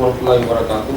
warahmatullahi wabarakatuh.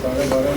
12:30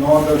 9-10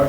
8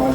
5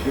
6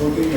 2-3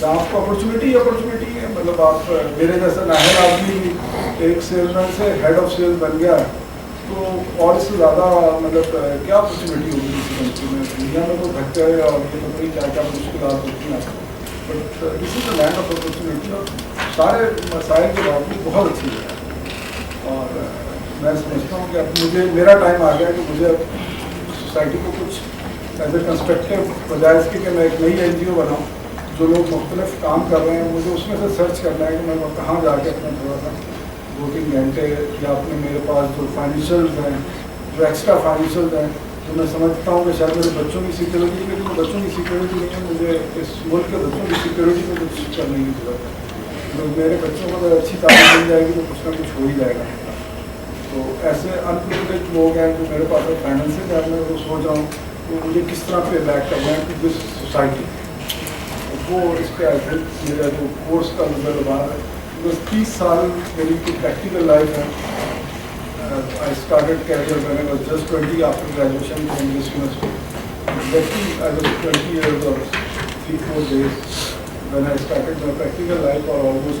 جہاں آپ کو اپرچونیٹی ہے. مطلب آپ میرے جیسا ناہل آدمی ایک سیلس مین سے ہیڈ آف سیلس بن گیا تو اور اس سے زیادہ مطلب کیا اپرچونیٹی ہوگی کسی کنٹری میں. دنیا میں تو دھکے اور یہ تو بڑی کیا کیا مشکلات ہوتی ہیں آپ کو, but this is the land of opportunity. اور سارے مسائل کے باوجود بہت اچھی ہے. اور میں سمجھتا ہوں کہ اب مجھے میرا ٹائم آ گیا کہ مجھے اب سوسائٹی کو کچھ ایز اے کنسٹرکٹیو بجائے اس کے کہ میں ایک نئی این جی او بناؤں. جو لوگ مختلف کام کر رہے ہیں مجھے اس میں سے سرچ کرنا ہے کہ میں کہاں جا کے اپنا تھوڑا سا 2-3 گھنٹے یا اپنے میرے پاس جو فائنینشیلز ہیں, جو ایکسٹرا فائنینشیلز ہیں, تو میں سمجھتا ہوں کہ شاید میرے بچوں کی سیکورٹی کے لیے بچوں کی سیکورٹی نہیں ہے, مجھے اس ملک کے بچوں کی سیکورٹی میں کچھ کرنے کی ضرورت ہے. میرے بچوں کو اگر اچھی تعلیم مل جائے گی تو کچھ نہ کچھ ہو ہی جائے گا. تو ایسے انپریویلیجڈ لوگ ہیں جو میرے پاس فائنینسنگ ہے, میں وہ سوچ رہا ہوں کہ مجھے کس طرح پہ بیک کرنا ہے ٹو دس سوسائٹی. وہ اس پہ آئی تھنک میرا جو کورس کا نظر باہر ہے. بس 30 سال میری پریکٹیکل لائف ہے. I started career when I was just 20 after graduation from this university. Exactly, I was 20 years or 3-4 days when I started my practical life, or almost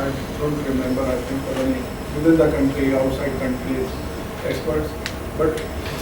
I don't remember, I think, for any within the country, outside countries, experts. But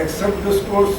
except this course,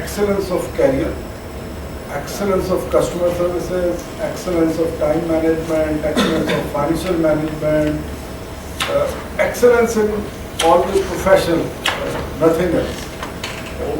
excellence of career, excellence of customer services, excellence of time management, excellence of financial management, excellence in all the profession, nothing else.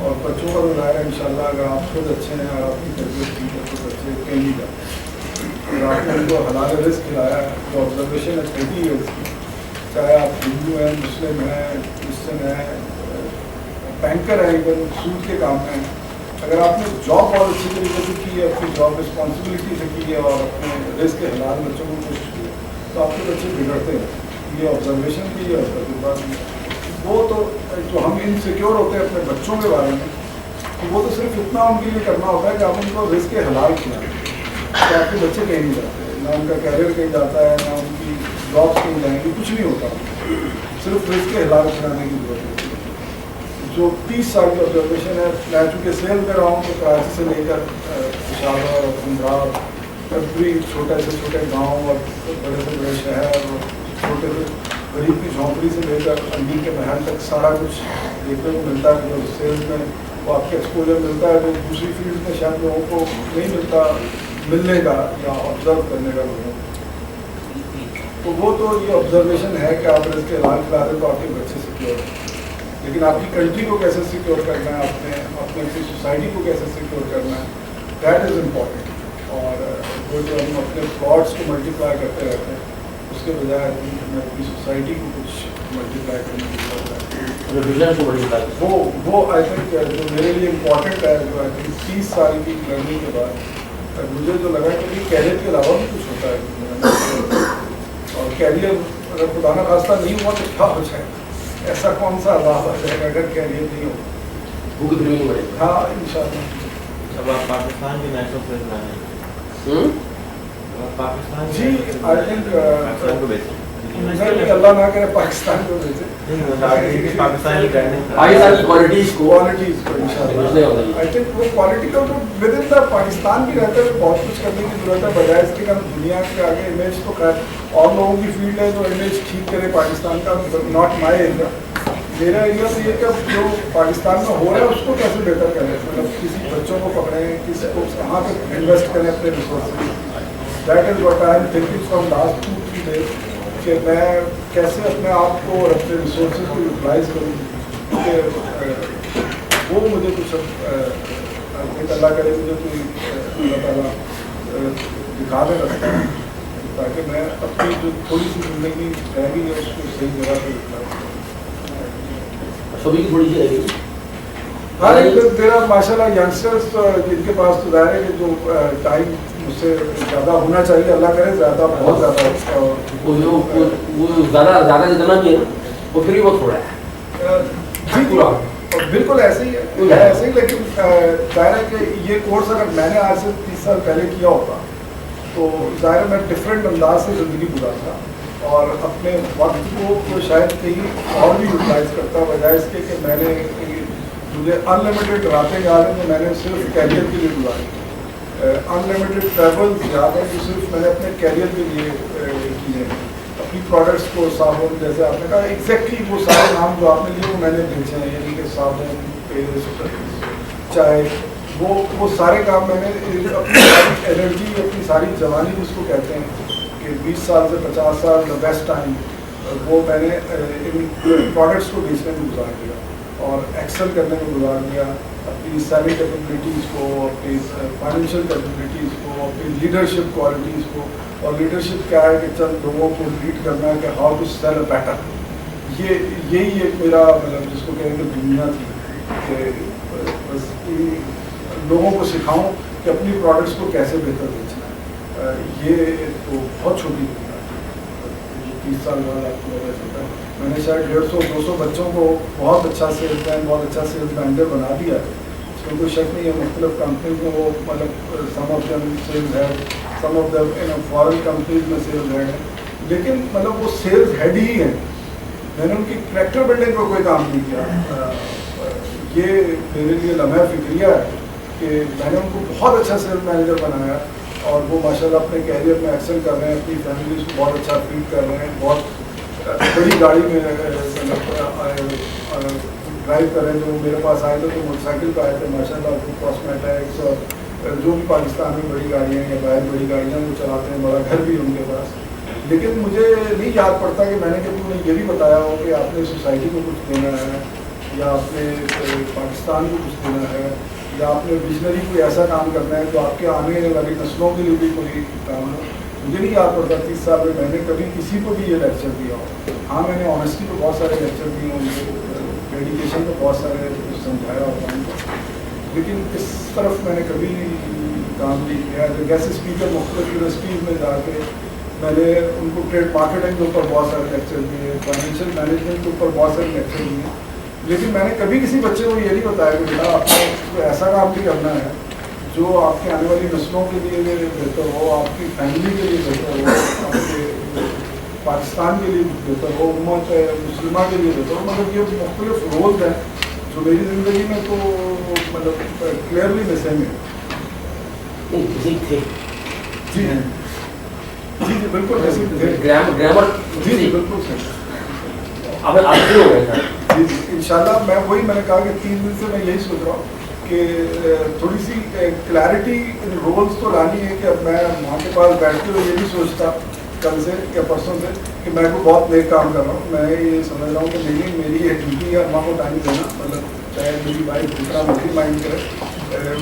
اور بچوں کا ظاہر ہے انشاءاللہ اگر آپ خود اچھے ہیں اور آپ کی تربیت ٹھیک ہے تو بچے کہیں نہیں جاتے. اور آپ نے ان کو حلال رزق کھلایا ہے, جو آبزرویشن ہے 30 ایئرس کی, چاہے آپ ہندو ہیں, مسلم ہیں, کرسچن ہیں, بینکر ہیں, ایون سود کے کام میں ہیں, اگر آپ نے جاب بہت اچھی طریقے سے کی ہے, اپنی جاب رسپانسبلٹی سے کی ہے اور اپنے رزق کے حلال بچوں کو کوشش کی ہے, تو آپ کے بچے بگڑتے ہیں. یہ آبزرویشن کی ہے اور تجربہ کی ہے. وہ تو جو ہم انسیکیور ہوتے ہیں اپنے بچوں کے بارے میں, تو وہ تو صرف اتنا ان کے لیے کرنا ہوتا ہے کہ آپ ان کو رزق حلال کھلائیں. تو آپ کے بچے کہیں نہیں جاتے, نہ ان کا کیریئر کہیں جاتا ہے, نہ ان کی جابس کہیں جائیں گی, کچھ نہیں ہوتا. صرف رزق حلال کھلانے کی ضرورت ہوتی ہے. جو 30 سال کی آبزرویشن ہے, میں چونکہ سیل میں رہا ہوں تو کراچی سے لے کر پشاور اور پنجاب, ایوری چھوٹے سے چھوٹے گاؤں اور بڑے سے بڑے شہر اور چھوٹے سے غریب کی جھونپڑی سے لے کر امیر کے محل تک سارا کچھ دیکھنے کو ملتا ہے. جو سیلز میں وہ آپ کے ایکسپوجر ملتا ہے جو دوسری فیلڈ میں شاید لوگوں کو نہیں ملتا ملنے کا یا آبزرو کرنے کا لوگوں کو. تو وہ تو یہ آبزرویشن ہے کہ آپ اس کے علاج کھلا دیں تو آپ کے بچے سیکیور ہیں. لیکن آپ کی کنٹری کو کیسے سیکیور کرنا ہے, اپنے اپنی سوسائٹی کو کیسے سیکیور کرنا ہے, دیٹ از امپورٹنٹ. اور وہ جو ہم اپنے فراڈس کو ملٹیپلائی کرتے رہتے ہیں, اس کے بجائے میں اپنی سوسائٹی کو کچھ ملٹیپلائی کرنے کی ضرورت ہے. وہ آئی تھنک جو میرے لیے امپورٹنٹ ہے, جو آئی تھنک 30 سال کی لرننگ کے بعد مجھے جو لگا کہ کیریئر کے علاوہ بھی کچھ ہوتا ہے. اور کیریئر اگر خدا نہ خواستہ نہیں ہوا تو کیا ہو جائے گا, ایسا کون سا عذاب آ جائے گا اگر کیریئر نہیں ہو. ہاں ان شاء اللہ. اب آپ پاکستان کے نیشنل پلیئر ہیں. جی آئی تھنک پاکستان کو بیچیں, اللہ نہ کرے پاکستان کو بھیجے, پاکستان کی کوالٹیز کو آئی تھنک وہ کوالٹی کا تو ود ان دا پاکستان بھی رہتا ہے. بہت کچھ کرنے کی ضرورت ہے بجائے اس کے کہ ہم دنیا کے آگے امیج تو خیر اور لوگوں کی فیلڈ ہے جو امیج ٹھیک کرے پاکستان کا, ناٹ مائی ایریا. میرا ایریا تو یہ کہ جو پاکستان میں ہو رہا ہے اس کو کیسے بہتر کریں, مطلب کسی بچوں کو پکڑیں, کسی کو کہاں پہ انویسٹ کریں اپنے resources. That is what I am thinking from last 2-3 days کہ میں کیسے اپنے آپ کو اور اپنے ریسورسز کو یوٹیلائز کروں. کیونکہ وہ مجھے کچھ اللہ کرے مجھے کوئی اللہ تعالیٰ دکھا دے رکھتا ہے تاکہ میں اپنی جو تھوڑی سی زندگی رہ گئی ہے اس کو صحیح جگہ پہ یوٹیلائز کروں. سبھی کی تھوڑی سی رہ گئی. ہاں میرا ماشاء اللہ ینگسٹرس جن کے پاس تو ظاہر ہے کہ جو ٹائم مجھ سے زیادہ ہونا چاہیے, اللہ کرے زیادہ, بہت زیادہ. وہ زیادہ جتنا بھی ہے نا وہ پھر بھی وہ تھوڑا ہے. جی پورا بالکل ایسے ہی ہے, ایسے ہی. لیکن ظاہر ہے کہ یہ کورس اگر میں نے آج سے 30 سال پہلے کیا ہوتا تو ظاہر میں ڈفرینٹ انداز سے زندگی گزارتا اور اپنے وقت کو شاید کہیں اور بھی یوٹیلائز کرتا, بجائے اس کے کہ میں نے مجھے انلمیٹیڈ راتیں یاد ہیں تو میں نے صرف کیریئر کے لیے گزاری, انلمیٹیڈ ٹریولز یاد ہیں جو صرف میں نے اپنے کیریئر کے لیے کیے ہیں. اپنی پروڈکٹس کو صابن, جیسے آپ نے کہا ایگزیکٹلی وہ سارے نام جو آپ نے لیے وہ میں نے بھیجے ہیں, یعنی کہ صابن, پیسٹ, چائے, وہ سارے کام میں نے اپنی ساری انرجی, اپنی ساری جوانی جس کو کہتے ہیں کہ 20 سال سے 50 سال دا بیسٹ ٹائم, وہ میں نے ان پروڈکٹس کو بیچنے میں گزار دیا اور ایکسل کرنے میں گزار دیا. اپنی سیلنگ کیپیبلٹیز کو, اپنی فائنینشیل کیپیبلٹیز کو, اپنی لیڈرشپ کوالٹیز کو. اور لیڈرشپ کیا ہے کہ چند لوگوں کو لیڈ کرنا ہے کہ how to sell a better. یہی ایک میرا مطلب جس کو کہیں گے دنیا تھی کہ بس لوگوں کو سکھاؤں کہ اپنی پروڈکٹس کو کیسے بہتر بیچنا ہے. یہ تو بہت چھوٹی دنیا ہے. 30 سال بعد آپ کو پتا چلتا ہے میں نے شاید 150-200 بچوں کو بہت اچھا سیلس مین, بہت اچھا سیلس مینیجر بنا دیا ہے. اس میں کوئی شک نہیں ہے. مختلف کمپنیز میں وہ مطلب some of them sales head, some of them foreign companies میں سیلز ہیڈ ہیں, لیکن مطلب وہ سیلز ہیڈ ہی ہیں. میں نے ان کی کریکٹر بلڈنگ پر کوئی کام نہیں کیا. یہ میرے لیے لمحہ فکریہ ہے کہ میں نے ان کو بہت اچھا سیلز مینیجر بنایا اور وہ ماشاءاللہ اپنے کیریئر میں ایکسل کر رہے ہیں, اپنی فیملیز کو بہت اچھا فیڈ کر رہے ہیں, بہت بڑی گاڑی میں ڈرائیو کر رہے ہیں. جو میرے پاس آئے تھے تو موٹر سائیکل پہ آئے تھے ماشاءاللہ, وہ کاسمیٹکس اور جو بھی پاکستان میں بڑی گاڑیاں یا باہر بڑی گاڑیاں وہ چلاتے ہیں, بڑا گھر بھی ان کے پاس. لیکن مجھے نہیں یاد پڑتا کہ میں نے کبھی انہیں یہ بھی بتایا ہو کہ آپ نے سوسائٹی کو کچھ دینا ہے یا آپ نے پاکستان کو کچھ دینا ہے یا آپ نے ویژنری کوئی ایسا کام کرنا ہے جو آپ کے آنے والی نسلوں کے لیے بھی کوئی کام ہو. مجھے نہیں یاد پڑتا 30 سال میں نے کبھی کسی کو بھی یہ لیکچر دیا ہو. ہاں میں نے آنیسٹی پہ بہت سارے لیکچر دیے ہوں, ڈیڈیکیشن پہ بہت سارے سمجھایا ہوتا ہوں, لیکن اس طرف میں نے کبھی کام نہیں کیا. جیسے اسپیکر مختلف یونیورسٹیز میں جا کے میں نے ان کو ٹریڈ مارکیٹنگ کے اوپر بہت سارے لیکچر دیے, فائنینشیل مینجمنٹ کے اوپر بہت سارے لیکچر دیے, لیکن میں نے کبھی کسی بچے کو یہ نہیں بتایا کہ بیٹا آپ کو ایسا کام بھی کرنا ہے جو آپ کے آنے والی نسلوں کے لیے بہتر ہو, آپ کی فیملی کے لیے بہتر ہو, آپ کے پاکستان کے لیے بہتر ہو, امت مسلمہ کے لیے بہتر ہو. مطلب یہ مختلف رولز ہیں جو میری زندگی میں تو مطلب کلیئرلی مسنگ ہے. جی جی جی جی بالکل ایسے گرامر جی جی بالکل صحیح. اب آپ ہو گئے سر. جی جی ان شاء اللہ. میں نے کہا کہ 3 دن سے میں یہی سوچ رہا ہوں کہ تھوڑی سی کلیئرٹی رولز تو لانی ہے کہ اب میں وہاں کے پاس بیٹھتے ہوئے یہ بھی سوچتا کل سے یا پرسوں سے کہ میں کو بہت نیک کام کر رہا ہوں. میں یہ سمجھ رہا ہوں کہ نہیں, میری یہ ڈیوٹی ہے اماں کو ٹائم دینا, مطلب چاہے میری بھائی دوسرا مرضی مائنڈ کرے,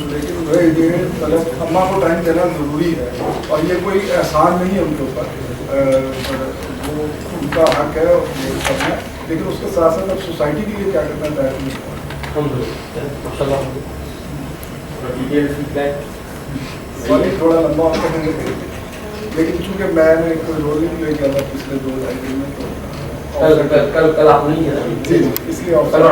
لیکن وہ یہ مطلب اماں کو ٹائم دینا ضروری ہے اور یہ کوئی احسان نہیں ہے ان کے اوپر, وہ ان کا حق ہے وہ کرنا ہے, لیکن اس کے ساتھ ساتھ اب سوسائٹی کے لیے کیا کرنا چاہتے ہیں. تھوڑا لمبا ہوتا ہے لیکن چونکہ میں نے کوئی رول نہیں لے گیا تھا پچھلے 2-2.5 دن میں, تو کل آپ نہیں ہے جی جی اس لیے السلام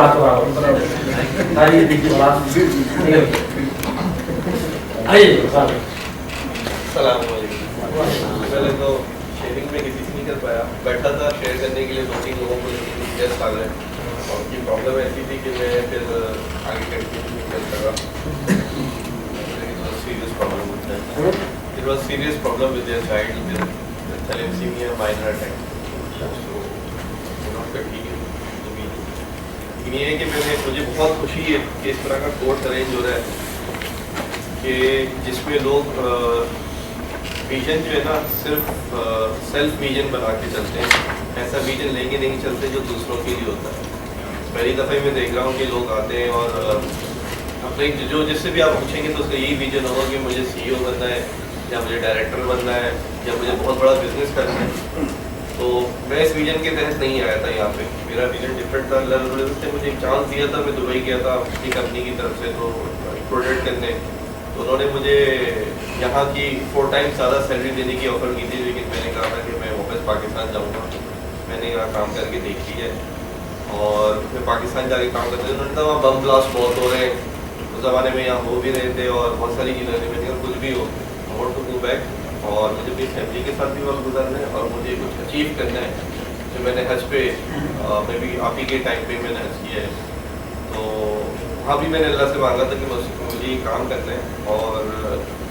علیکم. پہلے تو شیئرنگ میں کسی سے نہیں کر پایا, بیٹھا تھا شیئر کرنے کے لیے 2-3 لوگوں کو, گیسٹ آ گئے اور ان کی پرابلم ایسی تھی کہ میں پھر آگے کنٹینیو نہیں کر سکا. سیریس پرابلم ہوتا ہے. It was serious problem with their child with thalassemia minor attack. So not continue. یہ ہے کہ مجھے بہت خوشی ہے کہ اس طرح کا کورس ارینج ہو رہا ہے کہ جس میں لوگ ویژن جو ہے نا صرف سیلف ویژن بنا کے چلتے ہیں, ایسا ویژن لے کے نہیں چلتے جو دوسروں کے لیے ہوتا ہے. پہلی دفعہ میں دیکھ رہا ہوں کہ لوگ آتے ہیں اور اپنے جو جس سے بھی آپ پوچھیں گے تو اس کا یہی ویژن ہوگا کہ مجھے سی ای او بننا ہے یا مجھے ڈائریکٹر بننا ہے یا مجھے بہت بڑا بزنس کرنا ہے. تو میں اس ویژن کے تحت نہیں آیا تھا یہاں پہ, میرا ویژن ڈفرینٹ تھا. اللہ نے مجھے ایک چانس دیا تھا, میں دبئی گیا تھا اپنی کمپنی کی طرف سے تو پروجیکٹ کرنے, تو انہوں نے مجھے یہاں کی 4 times زیادہ سیلری دینے کی آفر کی تھی, لیکن میں نے کہا تھا کہ میں واپس پاکستان جاؤں گا. میں نے یہاں کام کر کے دیکھ لی ہے اور میں پاکستان جا کے کام کرتے. انہوں نے کہا وہاں بم بلاسٹ بہت ہو رہے ہیں, اس زمانے میں یہاں ہو بھی رہے تھے اور بہت ساری چیزیں تھیں. میں نے کہا کچھ بھی ہو, I want to go back اور مجھے اپنی فیملی کے ساتھ بھی وقت گزارنا ہے اور مجھے کچھ اچیو کرنا ہے. جو میں نے حج پہ میں بھی آپ ہی کے ٹائم پہ میں نے حج کیا ہے, تو وہاں بھی میں نے اللہ سے مانگا تھا کہ مجھے یہ کام کرنا ہے اور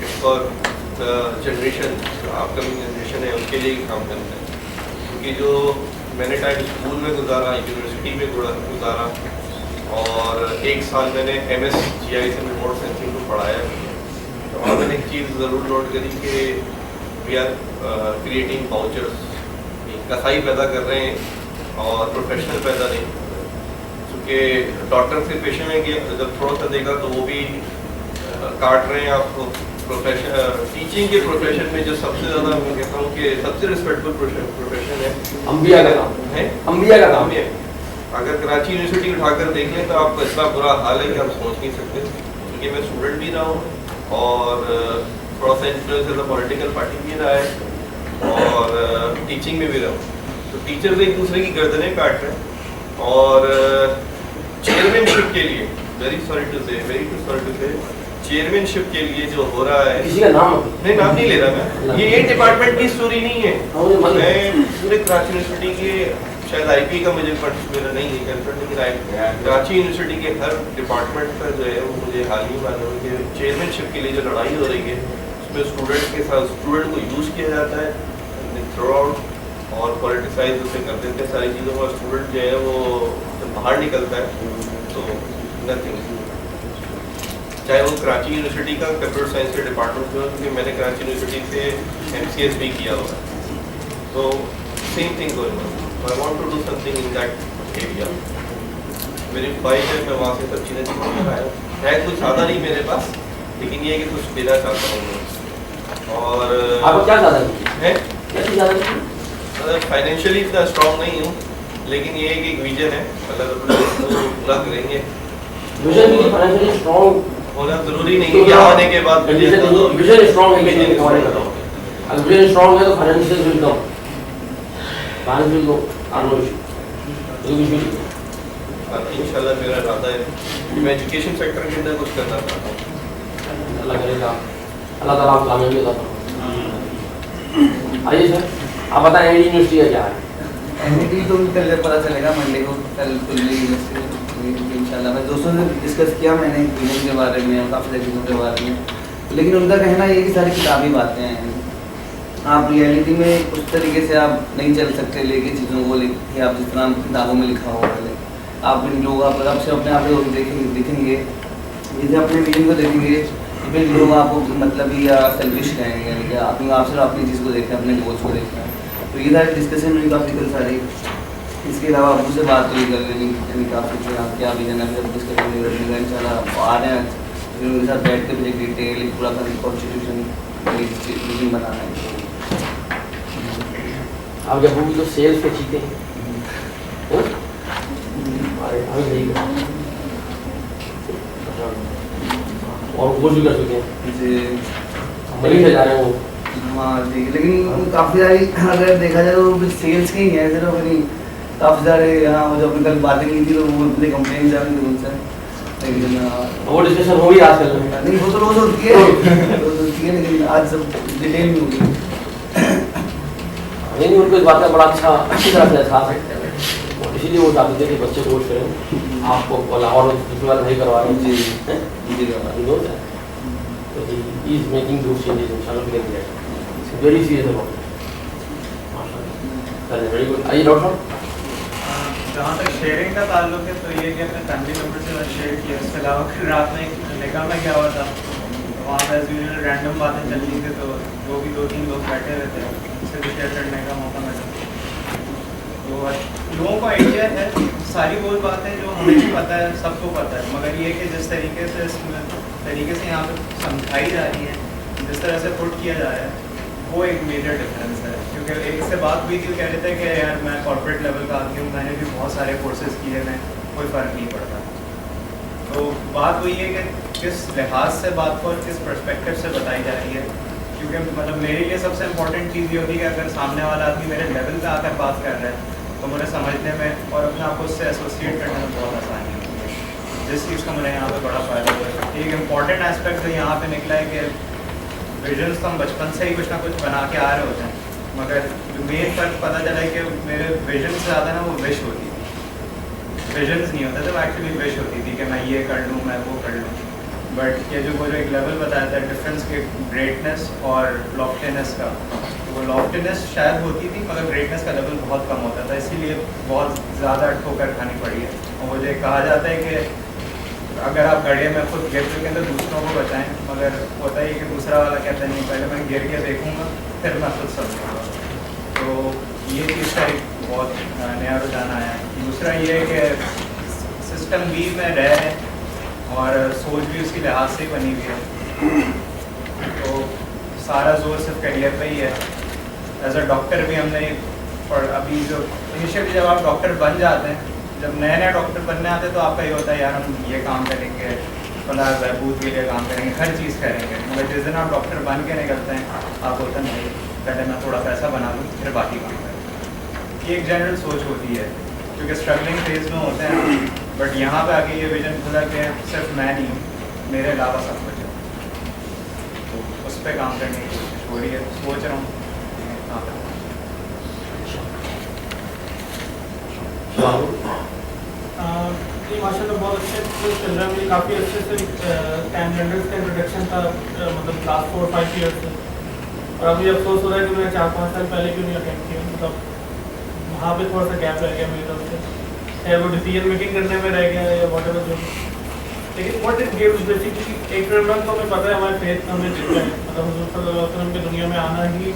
اس اور جنریشن آپ کمنگ جنریشن ہے اس کے لیے کام کرنا ہے. کیونکہ جو میں نے ٹائم اسکول میں گزارا, یونیورسٹی میں گزارا اور 1 سال میں نے MSGI سے ریموٹ سینسنگ کو پڑھایا. تو وہاں میں نے ایک چیز ضرور نوٹ کری کہ وی آر کریٹنگ واؤچرس, کسائی پیدا کر رہے ہیں اور پروفیشنل پیدا نہیں. کیونکہ ڈاکٹر سے پیشے میں جب تھوڑا سا دیکھا تو وہ بھی کاٹ رہے ہیں آپ کو. ٹیچنگ کے پروفیشن میں جو سب سے زیادہ میں کہتا ہوں کہ سب سے ریسپیکٹفل پروفیشن ہے انبیاء کا کام ہے. انبیاء کا کام ہے. اگر کراچی یونیورسٹی اٹھا کر دیکھ لیں تو آپ کو اتنا برا حال ہے کہ آپ سوچ نہیں سکتے. کیونکہ میں اسٹوڈنٹ بھی رہا ہوں اور تھوڑا سا influence as a political party بھی رہا ہے اور ٹیچنگ میں بھی رہا ہوں. تو ٹیچرز ایک دوسرے کی گردنیں کاٹ رہے ہیں اور چیئرمین شپ کے لیے ویری سوری ٹو سے چیئرمین شپ کے لیے جو ہو رہا ہے, کسی کا نام نہیں نام نہیں لے رہا میں, یہ ایک ڈپارٹمنٹ کی اسٹوری نہیں ہے. میں پورے کراچی یونیورسٹی کے شاید IP کا مجھے میرا نہیں ہے کنسرن, لیکن کراچی یونیورسٹی کے ہر ڈپارٹمنٹ کا جو ہے وہ مجھے حال ہی معلوم ہے کہ چیئرمین شپ کے لیے جو لڑائی ہو رہی ہے اس میں اسٹوڈنٹ کے ساتھ اسٹوڈنٹ کو یوز کیا جاتا ہے تھرو آؤٹ اور پولیٹیسائز اسے کر دیتے ہیں ساری چیزوں کا. اسٹوڈنٹ جو ہے وہ جب باہر نکلتا ہے تو نتھنگ, چاہے وہ کراچی یونیورسٹی کا کمپیوٹر سائنس کے ڈپارٹمنٹ ہو, کیونکہ میں نے کراچی یونیورسٹی سے MCS بھی کیا ہوا ہے. تو same thing going on. I want to do something in that area. میری خواہش ہے میں وہاں سے سب چیزیں سیکھ کر آیا ہوں. ہے کچھ زیادہ نہیں میرے پاس, لیکن یہ ہے کہ کچھ دینا چاہتا ہوں میں. اور آپ کو کیا زیادہ ہے ہے فائنینشلی اتنا اسٹرانگ نہیں ہوں, لیکن یہ ہے کہ ایک ویژن ہے, اللہ پورا کریں گے. ویژن بھی فائنینشلی اسٹرانگ ہونا ضروری نہیں ہے یہاں آنے کے بعد. ویژن اسٹرانگ ہے کہ کمانے کا تھا. اگر ویژن اسٹرانگ ہے تو فائنینشیل ول کم. فائنینشیل کو آنو انشاءاللہ میرا ارادہ ہے کہ میں ایجوکیشن سیکٹر کے اندر کچھ کرنا چاہتا ہوں. اللہ کرے گا, اللہ تعالیٰ آپ کامیابی عطا فرمائے. آئیے سر آپ بتائیں یونیورسٹی کا کیا ہے؟ NIT تو کل پتہ چلے گا منڈے کو, کل کھلنے یونیورسٹی انشاءاللہ. میں دوستوں سے ڈسکس کیا میں نے فلم کے بارے میں, کافی ساری چیزوں کے بارے میں, لیکن ان کا کہنا یہ کہ ساری کتابی باتیں ہیں, آپ ریئلٹی میں اس طریقے سے آپ نہیں چل سکتے لے کے چیزوں کو کہ آپ جس طرح کتابوں میں لکھا ہوا ہے. آپ لوگ آپ سے اپنے آپ کو دیکھیں گے, جیسے اپنے ویژن کو دیکھیں گے, پھر لوگ آپ کو مطلب یا سیلفش کہیں گے, یعنی کہ آپ صرف اپنی چیز کو دیکھیں, اپنے گولس کو دیکھیں. تو یہ ساری ڈسکشن ہوئی کافی کل ساری. اس کے علاوہ ابو سے بات ہوئی کر لینی, یعنی کافی کہ آپ کیا ویژن ہے, پھر ڈسکشن کرنے کا ان شاء اللہ آ رہے ہیں. پھر ان کے ساتھ بیٹھ کے مجھے ڈیٹیل پورا کانسٹیٹیوشن ویژن بنانا ہے. آپ جب ہوگی تو سیلس کے چیتے ہیں اور وہ بھی کر سکتے ہیں جی مری سے جا رہے ہیں وہ. ہاں جی, لیکن کافی ساری اگر دیکھا جائے تو سیلس کے ہی ہیں صرف. اپنی کافی سارے یہاں جو اپنے کل باتیں کی تھی تو وہ اپنے کمپلین جا رہی تھی ان سے, لیکن وہ ڈسکشن ہو گئی آج کل میں. نہیں وہ تو روز ہوتی ہے, لیکن آج سب ڈیٹیل میں ہوگی. نہیں ان کو اس بات کا بڑا اچھی طرح سے احساس ہے, اسی لیے وہ چاہتے تھے کہ بچے کورس کریں. آپ کو لاہور میں نہیں کروا رہے ہیں. جی از میکنگ دوز چینجز ان شاء اللہ. Very serious about. Very good. آئیے ڈاکٹر صاحب. جہاں تک شیئرنگ کا تعلق ہے تو یہ کہ اپنے فیملی ممبر سے شیئر کیا. اس کے علاوہ پھر رات میں نکاح میں کیا ہوا تھا, وہاں پہ رینڈم باتیں چل رہی تھی, تو وہ بھی 2-3 لوگ بیٹھے ہوئے تھے, اس سے بھی شیئر کرنے کا موقع ملا. تو لوگوں کو آئیڈیا ہے ساری وہ باتیں جو ہمیں بھی پتہ ہے, سب کو پتہ ہے, مگر یہ کہ جس طریقے سے اس طریقے سے یہاں پہ سمجھائی جا رہی ہے, جس طرح سے پٹ کیا جا رہا ہے, وہ ایک میجر ڈفرینس ہے. کیونکہ ایک سے بات ہوئی تھی, وہ کہہ رہے تھے کہ یار میں کارپوریٹ لیول کا آدمی ہوں, میں نے بھی بہت سارے کورسز کیے ہیں, کوئی فرق نہیں پڑتا. تو بات وہی ہے کہ کس لحاظ سے بات کو اور کس پرسپیکٹیو سے بتائی جا رہی ہے. کیونکہ مطلب میرے لیے سب سے امپورٹنٹ چیز یہ ہوتی ہے کہ اگر سامنے والا آدمی میرے لیول پہ آ کر بات کر رہا ہے تو مجھے سمجھنے میں اور اپنے آپ کو اس سے ایسوسیٹ کرنے میں بہت آسانی ہوتی ہے, جس چیز کا مجھے یہاں پہ بڑا فائدہ ہوا ہے. ایک امپورٹنٹ اسپیکٹ جو یہاں پہ نکلا ہے کہ ویژنس تو ہم بچپن سے ہی کچھ نہ کچھ بنا کے آ رہے ہوتے ہیں, مگر جو مین فرق پتہ چلا ہے کہ میرے ویژن سے زیادہ نا وہ وش ہوتی تھی. ویژنس نہیں ہوتے تھے, وہ ایکچولی وش ہوتی تھی کہ میں یہ کر لوں, میں وہ کر لوں. بٹ یہ جو ایک لیول بتایا تھا ڈفرینس کے گریٹنس اور لافٹینس کا, وہ لافٹینس شاید ہوتی تھی مگر گریٹنس کا لیول بہت کم ہوتا تھا, اسی لیے بہت زیادہ ٹھوکر کھانی پڑی ہے. اور مجھے کہا جاتا ہے کہ اگر آپ گڑھے میں خود گر چکے تو دوسروں کو بچائیں, مگر ہوتا ہے کہ دوسرا والا کہتا ہے نہیں پہلے میں گر کے دیکھوں گا پھر میں خود سمجھوں گا. تو یہ چیز کا ایک بہت نیا رجحان آیا ہے. دوسرا یہ ہے کہ سسٹم بھی میں رہ ہیں اور سوچ بھی اس کی لحاظ سے ہی بنی ہوئی ہے, تو سارا زور صرف کیریئر پہ ہی ہے. ایز اے ڈاکٹر بھی ہم نے ابھی جو انیشیٹلی جب آپ ڈاکٹر بن جاتے ہیں, جب نئے نئے ڈاکٹر بننے آتے ہیں تو آپ کا یہ ہوتا ہے یار ہم یہ کام کریں گے, فلاح بہبود کے لیے کام کریں گے, ہر چیز کریں گے. مگر جس دن آپ ڈاکٹر بن کے نکلتے ہیں آپ ہوتا نہیں پہلے میں تھوڑا پیسہ بنا لوں پھر باقی کام کریں. یہ ایک جنرل سوچ ہوتی ہے کیونکہ اسٹرگلنگ فیز میں ہوتے ہیں. بٹ یہاں پہ آگے یہ ویژن کھلا کہ صرف میں نہیں ہوں, میرے علاوہ سب کچھ ہے, تو اس پہ کام کرنے کی کوشش ہو رہی ہے. سوچ رہا ہوں کہاں پہ. یہ ماشاء اللہ بہت اچھے سے چل رہا ہے. مجھے کافی اچھے سے ٹرانسجینڈرس کا انٹروڈکشن تھا مطلب لاسٹ 4-5 ایئرس سے, اور ابھی افسوس ہو رہا ہے کہ میں 4-5 سال پہلے کیوں نہیں اٹینڈ کیا. مطلب وہاں پہ تھوڑا سا گیپ رہ گیا میری طرف سے, چاہے وہ ڈیسیجن میکنگ کرنے میں رہ گیا یا واٹ ایور جو. لیکن واٹ اٹ گیوز بیسکلی ایک نمبر تو ہمیں پتہ ہے ہمارے فیتھ ہمیں دیتا ہے, مطلب حضور صلی اللہ علیہ وسلم کی دنیا میں آنا ہی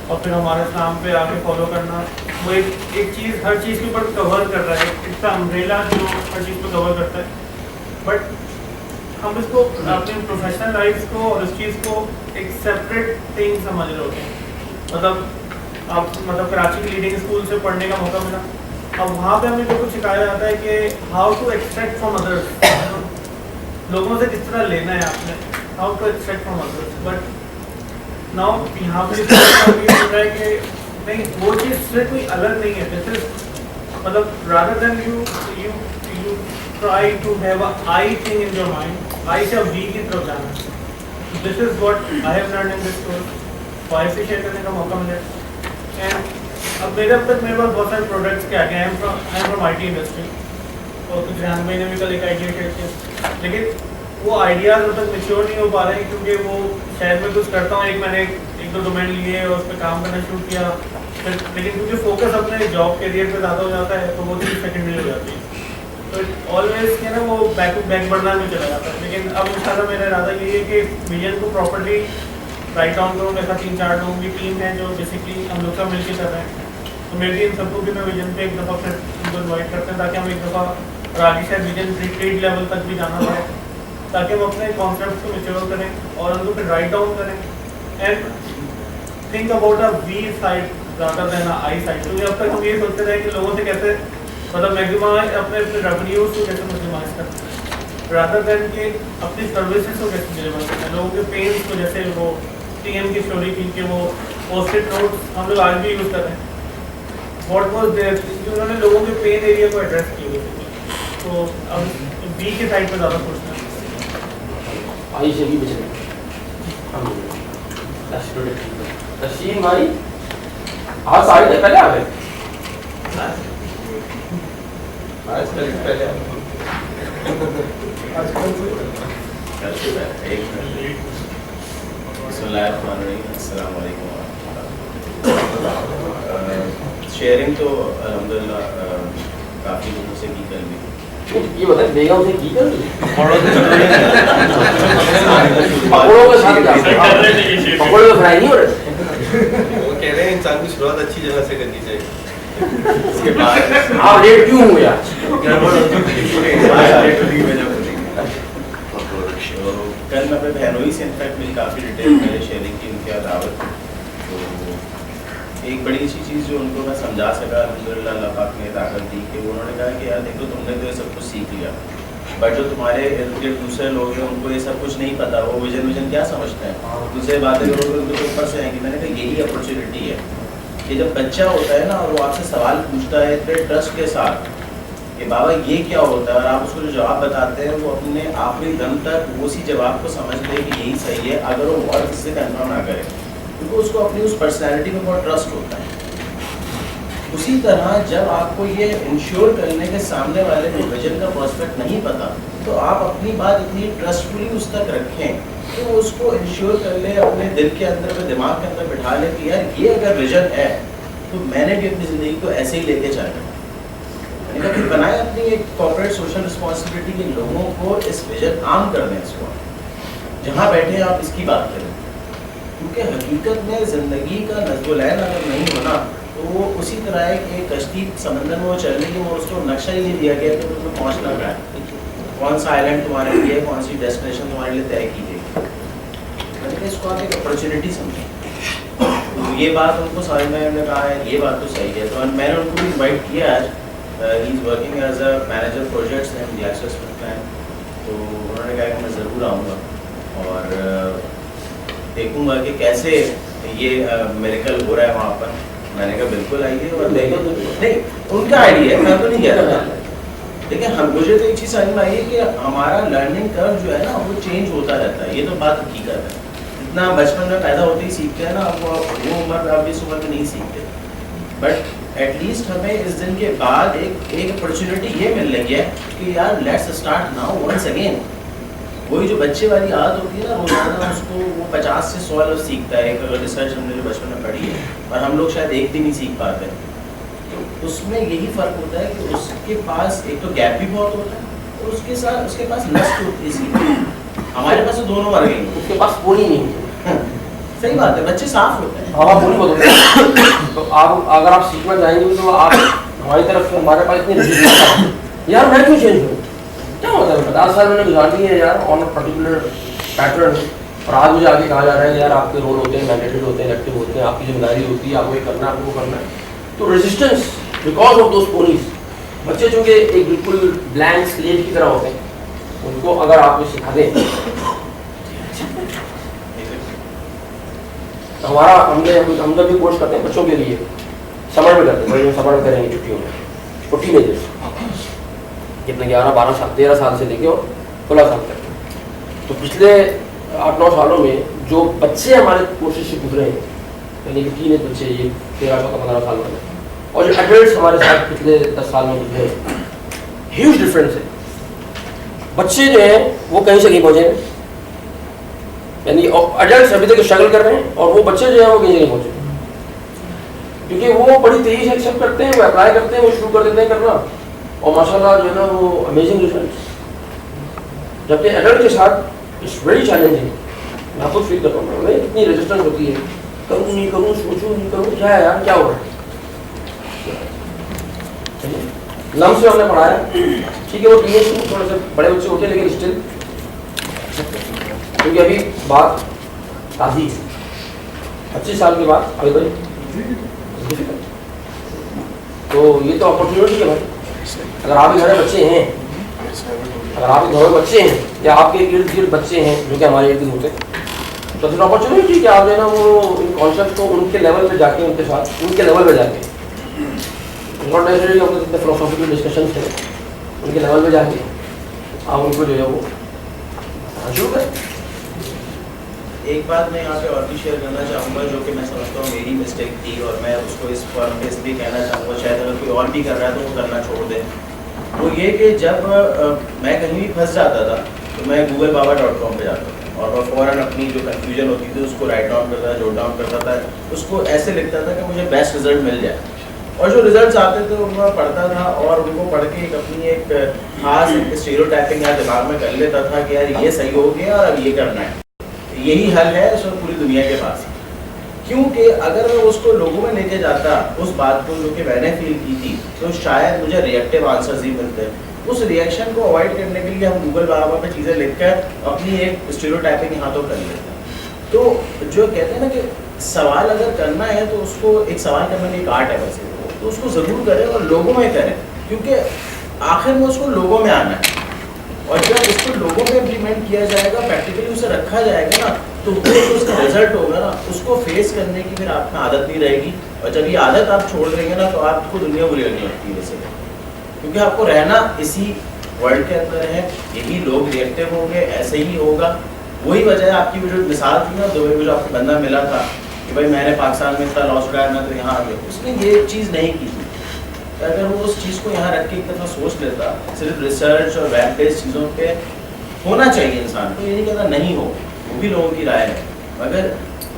اور پھر ہمارے اسلام پہ آ کے فالو کرنا, وہ ایک چیز ہر چیز کے اوپر کور کر رہا ہے. اٹس دا امبریلا جو ہر چیز پہ کور کرتا ہے. بٹ ہم اس کو اپنے پروفیشنل لائف کو اور اس چیز کو ایک سیپریٹ تھنگ سمجھ رہے ہوتے ہیں. مطلب آپ مطلب کراچی کی لیڈنگ اسکول سے پڑھنے کا موقع ملا, اب وہاں پہ ہمیں جو کچھ سکھایا جاتا ہے کہ how to extract from others, لوگوں سے کس طرح لینا ہے آپ نے, how to extract from others. But now یہاں پہ یہ ہے کہ نہیں وہ چیز سے کوئی الگ نہیں ہے. دس از مطلب rather than you try to have a I thing in your mind, I سے وی کی طرف جانا. This is what I have learned in this course. Voice سے شیئر کرنے کا موقع ملے. اینڈ اب میرے اب تک میرے پاس بہت سارے پروڈکٹس کے آگے ہیں. فرام آئی ٹی انڈسٹری, اور کچھ ریحان بھائی نے بھی کل ایک آئیڈیا شیئر کیا, لیکن وہ آئیڈیاز اب تک میچور نہیں ہو پا رہے ہیں کیونکہ وہ شاید میں کچھ کرتا ہوں, میں نے ایک دو ڈومین لیے اور اس پہ کام کرنا شروع کیا, لیکن کیونکہ فوکس اپنے جاب کیریئر پہ زیادہ ہو جاتا ہے تو وہ چیز سیکنڈری ہو جاتی ہے. تو آلویز کیا نا وہ بیک برنر میں چلا جاتا ہے. لیکن اب ان شاء اللہ میرا ارادہ یہ ہے کہ ویژن کو پراپرلی رائٹ ڈاؤن کروں. ایسا 3-4 لوگوں کی ٹیم ہے جو بیسکلی ہم لوگ کا مل کے کر رہے ہیں. تو میری ان سب کو بھی میں ویژن پہ ایک دفعہ پھر ان کو انوائٹ کرتے ہیں تاکہ ہم ایک دفعہ اور آگے شاید ویژن ریٹریٹ لیول تک بھی جانا پڑے, تاکہ ہم اپنے کانسیپٹس کو میچور کریں اور ان کو پھر رائٹ ڈاؤن کریں and think about a we side زیادہ دین آئی سائڈ. کیونکہ اب تک ہم یہ سوچتے رہے کہ لوگوں سے کیسے مطلب میگزیمائز اپنے ریونیوز کو کیسے میگزیمائز کرتے ہیں, رادر دین کہ اپنی سروسز کو کیسے ڈلیور کرتے ہیں. لوگوں کے پینس کو, جیسے وہ ٹی ایم کی اسٹوری کی کہ وہ پوسٹ نوٹس ہم لوگ آج بھی یوز کر رہے ہیں. واٹ واز دیئر, انہوں نے لوگوں کے پین ایریا کو ایڈریس کیا. تو اب بی کے سائڈ پہ زیادہ سوچنا ہے. آئی سے بھی بچے تسلیم بھائی آج ساڑھے تک پہلے آ گئے. آج کل پہلے السلام علیکم ورحمۃ اللہ. شیئرنگ تو الحمدللہ کافی لوگوں سے کی کر لی. یہ بتائیں بیگم سے کی کر لی پکوڑوں کے ساتھ پکوڑے تو فرائی نہیں ہو رہے. وہ کہہ رہے ہیں انسان کی شروعات اچھی جگہ سے کرنی چاہیے. اس کے بعد آپ لیٹ کیوں ہوئے آج؟ کل میں اپنے بہنوئی سے انفیکٹ میری کافی ڈیٹیل میں شیئرنگ کی ان کی دعوت. تو ایک بڑی اچھی چیز جو ان کو میں سمجھا سکا الحمدللہ اللہ پاک نے طاقت دی کہ انہوں نے کہا کہ یار دیکھو تم نے تو یہ سب کچھ سیکھ لیا بٹ جو تمہارے ارد گرد دوسرے لوگ ہیں ان کو یہ سب کچھ نہیں پتا, وہ ویژن کیا سمجھتے ہیں, دوسرے باتیں کرو گے ان کے اوپر سے آئیں گی. میں نے کہا یہی اپرچونیٹی ہے کہ جب بچہ ہوتا ہے نا اور وہ آپ سے سوال پوچھتا ہے اتنے ٹرسٹ کے ساتھ کہ بابا یہ کیا ہوتا ہے, اور آپ اس کو جو جواب بتاتے ہیں وہ اپنے آخری دم تک اسی جواب کو سمجھ لے کہ یہی صحیح ہے, اگر وہ اور کسی سے کنفرم نہ کرے, کیونکہ اس کو اپنی اس پرسنالٹی میں بہت ٹرسٹ ہوتا ہے. اسی طرح جب آپ کو یہ انشور کرنے کے سامنے والے کو ویژن کا پرسپیکٹ نہیں پتا تو آپ اپنی بات اتنی ٹرسٹفلی اس تک رکھیں کہ وہ اس کو انشور کر لے, اپنے دل کے اندر میں دماغ کے اندر بٹھا لے کہ یار یہ اگر ویژن ہے تو میں نے بھی اپنی زندگی کو ایسے ہی لے کے چلنا. یعنی کہ پھر بنائے اپنی ایک کارپوریٹ سوشل رسپانسبلٹی کے لوگوں کو اس ویژن عام کر دیں, اس کو جہاں بیٹھے آپ اس کی بات کریں, کیونکہ حقیقت میں زندگی کا نظم و لعن اگر نہیں ہونا تو وہ اسی طرح ہے کہ ایک کشتی سمندر میں وہ چل رہی ہے اور اس کو نقشہ ہی نہیں دیا گیا کہ تمہیں پہنچنا کہاں ہے, کون سا آئلینڈ تمہارے لیے, کون سی ڈیسٹینیشن تمہارے لیے طے کی گئی. میں نے اس کو آپ ایک اپرچونیٹی سمجھیں. تو یہ بات ان کو سمجھ میں نے کہا ہے یہ بات تو صحیح ہے, تو میں نے ان کو بھی انوائٹ کیا آج. He is working as a manager projects and the access plan. تو انہوں نے کہا کہ میں ضرور آؤں گا اور دیکھوں گا کہ کیسے یہ میریکل ہو رہا ہے وہاں پر. میں نے کہا بالکل آئیے اور دیکھیں. نہیں ان کا آئیڈیا ہے, میں تو نہیں کہہ رہا تھا. لیکن مجھے تو ایک چیز سمجھ میں آئی ہے کہ ہمارا لرننگ کرو جو ہے نا وہ چینج ہوتا رہتا ہے. یہ تو بات حقیقت ہے. اتنا بچپن میں پیدا ہوتے ہی سیکھتے ہیں نا, وہ عمر اب اس عمر میں نہیں سیکھتے. بٹ ایٹ لیسٹ ہمیں اس دن کے بعد ایک اپرچونیٹی یہ مل رہی ہے کہ یار let's start now once again. وہی جو بچے والی عادت ہوتی ہے نا روزانہ, اس کو وہ 50 سے 100 لفظ سیکھتا ہے. ایک ریسرچ ہم نے جو بچپن میں پڑھی ہے, اور ہم لوگ شاید ایک دن ہی سیکھ پاتے ہیں. تو اس میں یہی فرق ہوتا ہے کہ اس کے پاس ایک تو گیپ بھی بہت ہوتا ہے اور اس کے ساتھ اس کے پاس لسٹ ہوتی ہے سیکھنے. ہمارے پاس تو دونوں مر گئی, اس کے پاس پوری نہیں ہے. صحیح بات ہے, بچے صاف ہوتے ہیں. ہوا پوری ہوتے ہیں. تو آپ اگر آپ سیکھنا چاہیں گے تو آپ ہماری طرف سے ہمارے پاس اتنی رجسٹر یار میں کیوں چینج ہوں, کیا ہوتا ہے 50 سال میں نے گزار دی ہے یار آن اے پرٹیکولر پیٹرن, اور آج مجھے آگے کہا جا رہا ہے کہ یار آپ کے رول ہوتے ہیں, مینڈیٹڈ ہوتے ہیں, ایکٹیو ہوتے ہیں, آپ کی ذمہ داری ہوتی ہے, آپ کو یہ کرنا ہے, آپ کو کرنا ہے. تو ریزسٹنس بیکاز آف دوز پونیز. بچے چونکہ ایک بالکل بلینک سلیٹ کی طرح ہوتے ہیں, ان کو اگر آپ کو سکھا دیں ہمارا ہم جب بھی کورس کرتے ہیں بچوں کے لیے سمر میں کرتے ہیں, سمر میں کریں گے چھٹیوں میں, چھٹی میں کتنے 11-12 سال 13 سال سے لے کے اور 16 سال تک. تو پچھلے 8-9 سالوں میں جو بچے ہمارے کورسز سے گزرے ہیں, یعنی کہ 3 بچے یہ 13-15 سال والے, اور جو ایڈلٹس ہمارے ساتھ پچھلے 10 سال میں گزرے ہیں, ہیوج ڈفرینس ہے. بچے جو ہیں وہ کہیں سے نہیں پہنچے ہیں, یعنی ایڈلٹس ابھی تک اسٹرگل کر رہے ہیں, اور وہ بچے جو ہیں وہ کہیں سے نہیں پہنچے, کیونکہ وہ بڑی تیزی سے ایکسیپٹ کرتے ہیں, وہ اپلائی کرتے ہیں, وہ شروع کر دیتے ہیں کرنا, اور ماشاء اللہ جو ہے نا وہ امیزنگ ریزلٹس. جبکہ ایڈلٹ کے ساتھ اٹس ویری چیلنجنگ. میں خود فیل کرتا ہوں اتنی ریزسٹنس ہوتی ہے, کروں نہیں کروں, سوچوں نہیں کروں, کیا ہے یار کیا ہو رہا ہے. لم سے ہم نے پڑھایا, ٹھیک ہے وہ ٹین ایج میں تھوڑے سے بڑے بچے ہوتے ہیں, لیکن اسٹل کیونکہ ابھی بات تازی ہے, 25 سال کے بعد ابھی بھائی. تو یہ تو اپرچونیٹی ہے بھائی. اگر آپ کے گھر میں بچے ہیں, اگر آپ کے گھر میں بچے ہیں یا آپ کے ارد گرد بچے ہیں جو کہ ہمارے ارد گرد ہوتے ہیں, تو پھر اپرچونیٹی کہ آپ جو ہے نا وہ ان کانسیپٹ کو ان کے لیول پہ جا کے ان کے ساتھ ان کے لیول پہ جا کے ناٹ نیسسری ہم کتنے فلاسفیکل ڈسکشنس تھے, ان کے لیول پہ جا کے آپ ان کو جو ہے وہ شروع کریں. ایک بات میں یہاں پہ اور بھی شیئر کرنا چاہوں گا جو کہ میں سمجھتا ہوں میری مسٹیک تھی, اور میں اس کو اس فارم پہ اس لیے کہنا چاہوں گا, شاید اگر کوئی اور بھی کر رہا ہے تو وہ کرنا چھوڑ دے. وہ یہ کہ جب میں کہیں بھی پھنس جاتا تھا تو میں googlebaba.com پہ جاتا تھا اور میں فوراً اپنی جو کنفیوژن ہوتی تھی اس کو رائٹ ڈاؤن کرتا تھا, جوٹ ڈاؤن کرتا تھا, اس کو ایسے لکھتا تھا کہ مجھے بیسٹ رزلٹ مل جائے. اور جو ریزلٹس آتے تھے ان کو پڑھتا تھا اور ان کو پڑھ کے ایک اپنی ایک خاص اسٹیریوٹائپنگ یا دماغ میں کر لیتا تھا کہ یار یہ صحیح ہو گیا اور اب یہ کرنا ہے, یہی حل ہے اس وقت پوری دنیا کے پاس. کیونکہ اگر میں اس کو لوگوں میں لے کے جاتا اس بات کو جو کہ میں نے فیل کی تھی تو شاید مجھے ریئیکٹیو آنسرز ہی ملتے. اس ریئیکشن کو اوائڈ کرنے کے لیے ہم گوگل بابا پہ چیزیں لکھ کر اپنی ایک اسٹیریوٹائپنگ یہاں تو کر لیتے ہیں. تو جو کہتے ہیں نا کہ سوال اگر کرنا ہے تو اس کو ایک سوال کرنے کی ایک آرٹ ہے ویسے, تو اس کو ضرور کریں اور لوگوں میں کریں, کیونکہ آخر میں اس کو لوگوں میں آنا ہے. اس کو لوگوں میں امپلیمنٹ کیا جائے گا, پریکٹیکلی اسے رکھا جائے گا نا, تو وہ جو اس کا رزلٹ ہوگا نا, اس کو فیس کرنے کی پھر آپ میں عادت نہیں رہے گی. اور جب یہ عادت آپ چھوڑ دیں گے نا, تو آپ کو دنیا بری لگنے لگتی ہے ویسے, کیونکہ آپ کو رہنا اسی ورلڈ کے اندر ہے, یہی لوگ ریئیکٹیو ہوں گے, ایسے ہی ہوگا. وہی وجہ ہے آپ کی وہ جو مثال تھی نا دبئی میں جو آپ کو بندہ ملا تھا کہ بھائی میں نے پاکستان میں اتنا لاس اٹھایا, میں تو یہاں آ گیا, اس نے یہ چیز نہیں کی تھی. اگر وہ اس چیز کو یہاں رکھ کے ایک دفعہ سوچ لیتا, صرف ریسرچ اور ویب بیسڈ چیزوں پہ ہونا چاہیے انسان کو, یہ نہیں کہتا نہیں ہو, وہ بھی لوگوں کی رائے ہے, مگر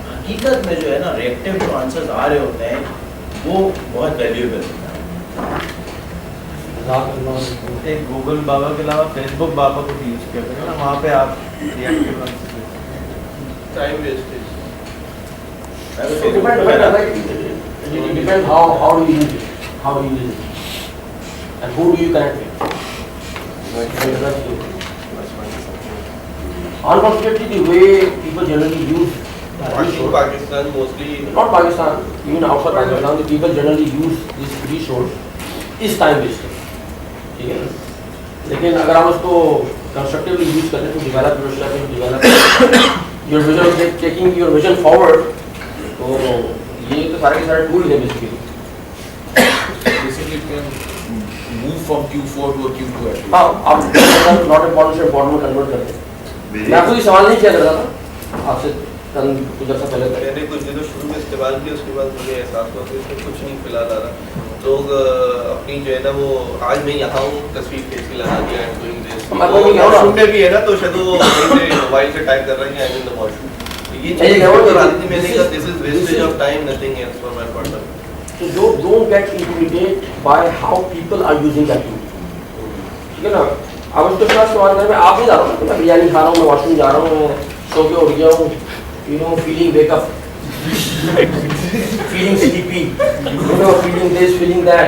حقیقت میں جو ہے نا ریئیکٹیو جو آنسرز آ رہے ہوتے ہیں وہ بہت ویلیویبل ہوتا ہے. ایک گوگل بابا کے علاوہ فیس بک بابا کو بھی یوز کیا کریں نا, وہاں پہ آپ reactive answer time wastage. It depends how do you use it, and who do you connect with. Unfortunately, the way people generally use Pakistan mostly, not Pakistan, even outside Pakistan, the people generally use this resource is time wasted. ٹھیک ہے, لیکن اگر آپ اس کو constructively use کریں تو develop your struggle, develop your vision, taking your vision forward, تو یہ تو سارے کے سارے ٹول ہیں basically. move from Q4 to a Q2 at least. ہاں, آپ ناٹ امپورٹنٹ سے امپورٹنٹ میں کنورٹ کرتے ہیں. میں آپ کو یہ سوال نہیں کیا کرتا تھا آپ سے کچھ عرصہ پہلے تک. میں نے کچھ دنوں شروع میں استعمال کیا, اس کے بعد مجھے احساس ہوا کہ اس میں کچھ نہیں فی الحال آ رہا. لوگ اپنی جو ہے نا وہ آج میں یہاں ہوں تصویر کھینچ کے لگا دیا ہے, واش روم میں بھی ہے نا, تو شاید وہ موبائل سے ٹائپ کر رہے ہیں واش روم. یہ چیز میں نے کہا this is wastage of time, nothing else for my person. So don't get intimidated by how people are using that tool. ٹھیک ہے نا, آپ اس کو کیا استعمال کریں. میں آپ نہیں جا رہا ہوں کہ میں بریانی کھا رہا ہوں, میں واش روم جا رہا ہوں, میں سو کے اٹھ گیا ہوں, you know feeling wake up, feeling sleepy, you know, feeling this, feeling that.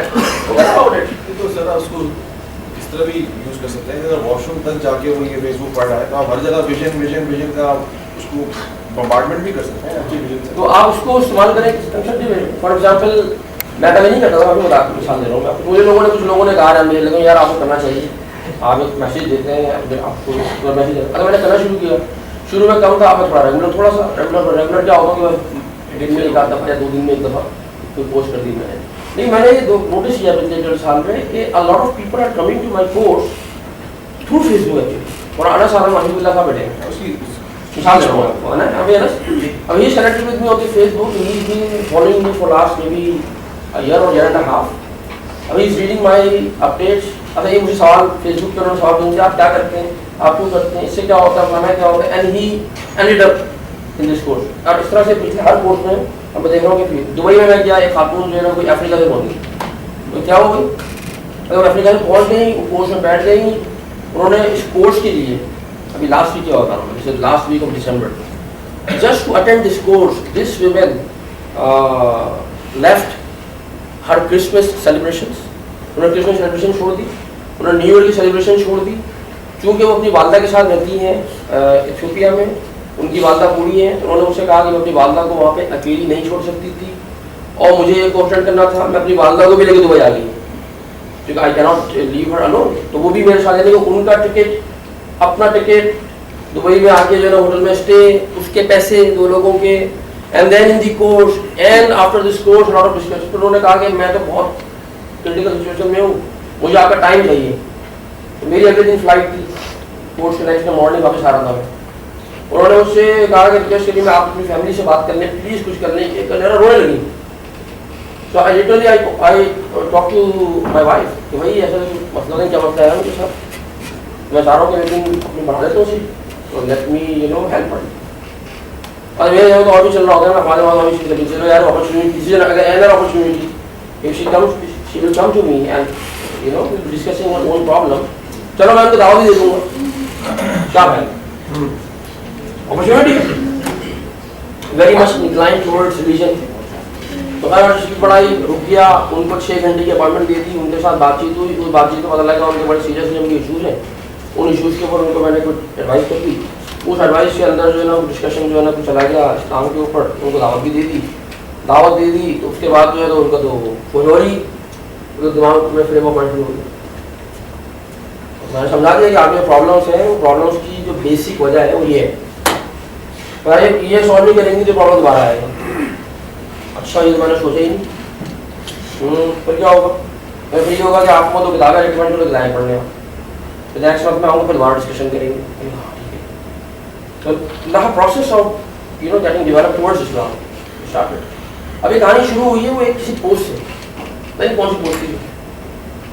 What about it? تو سر اس کو اس طرح بھی یوز کر سکتے ہیں, اگر واش روم تک جا کے وہ یہ فیس بک پڑھ رہا ہے تو آپ ہر جگہ ویژن کا اس کو بمبارڈمنٹ بھی کر سکتے ہیں اچھی ویژن سے. تو آپ اس کو استعمال کریں کنسٹرکٹیو وے. فار ایگزامپل میں پہلے نہیں کرتا تھا, ابھی بتا مثال دے رہا ہوں میں. مجھے کچھ لوگوں نے کہا مجھے لگا یار آپ کو کرنا چاہیے, آپ ایک میسیج دیتے ہیں آپ کو میسیج. اگر میں نے کرنا شروع کیا, شروع میں کم تھا, آپ میں تھوڑا ریگولر, تھوڑا سا ریگولر کیا ہوگا کہ دن میں ایک آدھ دفعہ یا 2 دن میں ایک دفعہ کوئی پوسٹ کر دی میں نے. نہیں, میں نے یہ نوٹس کیا پچھلے 1.5 سال میں کہ a lot of people are coming to my course through Facebook actually. اور آنا سارا محمد اللہ کا بیٹے ہیں, اس کی مثال دے رہا ہوں ہے نا. اب he is connected with me on the Facebook, he has been following me for last maybe a year or year and a half. اب he is reading my updates. اچھا یہ مجھے سوال فیس بک پہ سوال دیں گے, آپ کیا کرتے ہیں, آپ کیوں کرتے ہیں, اس سے کیا ہوتا ہے, فلانا کیا ہوتا ہے, and he ended up in this course. اور اس طرح سے پچھلے ہر کورس میں اب میں دیکھ رہا ہوں کہ دبئی میں گیا, ایک خاتون جو ہے نا کوئی افریقہ سے پہنچ گئی, تو کیا ہو گئی, اگر افریقہ سے پہنچ گئی, کورس میں بیٹھ گئی, انہوں نے اس کورس کے لیے ابھی لاسٹ ویک کیا ہوتا ہے, جیسے last week of December, just to attend this course this women left her Christmas celebrations. انہوں نے کرسمس سیلیبریشن چھوڑ دی, انہوں نے نیو ایئر کی سیلیبریشن چھوڑ دی, چونکہ وہ اپنی والدہ کے ساتھ رہتی ہیں ایتھوپیا میں, ان کی والدہ بوڑھی ہیں, انہوں نے مجھ سے کہا کہ میں اپنی والدہ کو وہاں پہ اکیلی نہیں چھوڑ سکتی تھی, اور مجھے ایک آپشن کرنا تھا, میں اپنی والدہ کو بھی لے کے دبئی آ گئی کیونکہ آئی کیناٹ لیو ہر الون. تو وہ بھی میرے ساتھ, یعنی کہ ان کا ٹکٹ, اپنا ٹکٹ, دبئی میں آ کے جو ہے نا ہوٹل میں اسٹے, اس کے پیسے 2 لوگوں کے, and then in the course and after this course lot of discussion. انہوں نے کہا کہ میں تو بہت کریٹیکل سچویشن میں ہوں, مجھے آپ کا ٹائم چاہیے. تو میری اگلے دن فلائٹ تھی, کورس کے نیکسٹ ڈے مارننگ واپس آ رہا تھا میں. انہوں نے مجھ سے کہا کہ ریکویسٹ کری میں آپ اپنی فیملی سے بات کر لیں پلیز, کچھ کر لیں, کہ رونے لگی. تو I literally I talk to my wife کہ بھائی ایسا مسئلہ نہیں, کیا مسئلہ ہے ان کے ساتھ, میں چاہ رہا ہوں کہ ایک دن اپنی بڑھا دیتا ہوں اسی, تو let me you know help پر. اور میرے یہاں تو اور بھی چل رہا ہوگا نا, ہمارے وہاں بھی چل چلو یار اپرچونیٹی, اگر opportunity if she comes, she will come to me and you know discussing her own problem. چلو میں ان کو دعوت بھی دے دوں گا, کیا ہے opportunity very much inclined towards religion. تو میں پڑھائی رک گیا, ان کو 6 گھنٹے کی اپائنٹمنٹ دے دی, ان کے ساتھ بات چیت ہوئی, اس بات چیت کا پتہ لگا ان کے بڑے سیریس قسم کے ایشوز ہیں, ان ایشوز کے اوپر ان کو میں نے کچھ ایڈوائس کر دی. اس ایڈوائس کے اندر جو ہے نا ڈسکشن جو ہے نا کچھ چلا گیا اسلام کے اوپر, ان کو دعوت بھی دے دی. تو اس کے بعد جو ہے تو ان کا تو کوئی اور ہی دماغ میں فریم آف مائنڈ ہو گیا. میں نے سمجھا دیا کہ آپ کے پرابلمس ہیں، وہ پرابلمس کی جو بیسک وجہ ہے وہ یہ ہے، اگر یہ سالو نہیں کریں گے تو پرابلم دوبارہ آئے گا. اچھا یہ تو میں نے سوچا ہی نہیں. پھر کیا ہوگا؟ پھر یہ ہوگا کہ آپ کو تو کتابیں ریکمینڈ کرو کتابیں پڑھنے ہوں، تو نیکسٹ وقت میں آؤں گا پھر دوبارہ ڈسکشن کریں گے. تو the process of getting develop towards Islam started. اب یہ کہانی شروع ہوئی ہے وہ ایک کسی پوسٹ سے، نہیں کون سی پوسٹ تھی،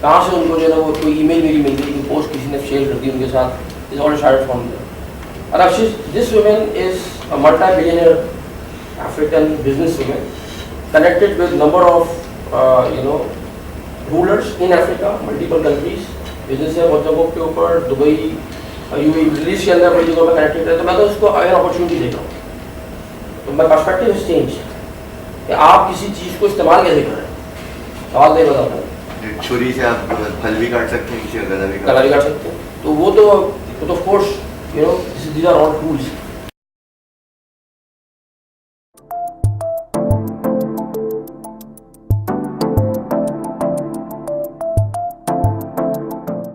کہاں سے ان کو جو ہے نا وہ کوئی ای میل میری مل گئی، پوسٹ کسی نے شیئر کر دی ان کے ساتھ. Is all started from there. And this woman is a multi-billionaire African businesswoman connected with number of rulers in Africa, multiple countries. business ہے بہت جگہوں کے اوپر، دبئی UAE مڈل ایسٹ کے اندر بڑی جگہوں میں کنیکٹڈ ہے. تو میں تو اس کو اگر اپرچونیٹی دیکھ رہا ہوں. تو میں پرسپیکٹیو از چینج کہ آپ کسی چیز کو استعمال کیسے کر رہے ہیں. سوال نہیں بتاتا ہے چھری سے آپ پھل بھی کاٹ سکتے ہیں، کسی کا گلا بھی کاٹ سکتے ہیں. تو وہ تو of course these are all tools.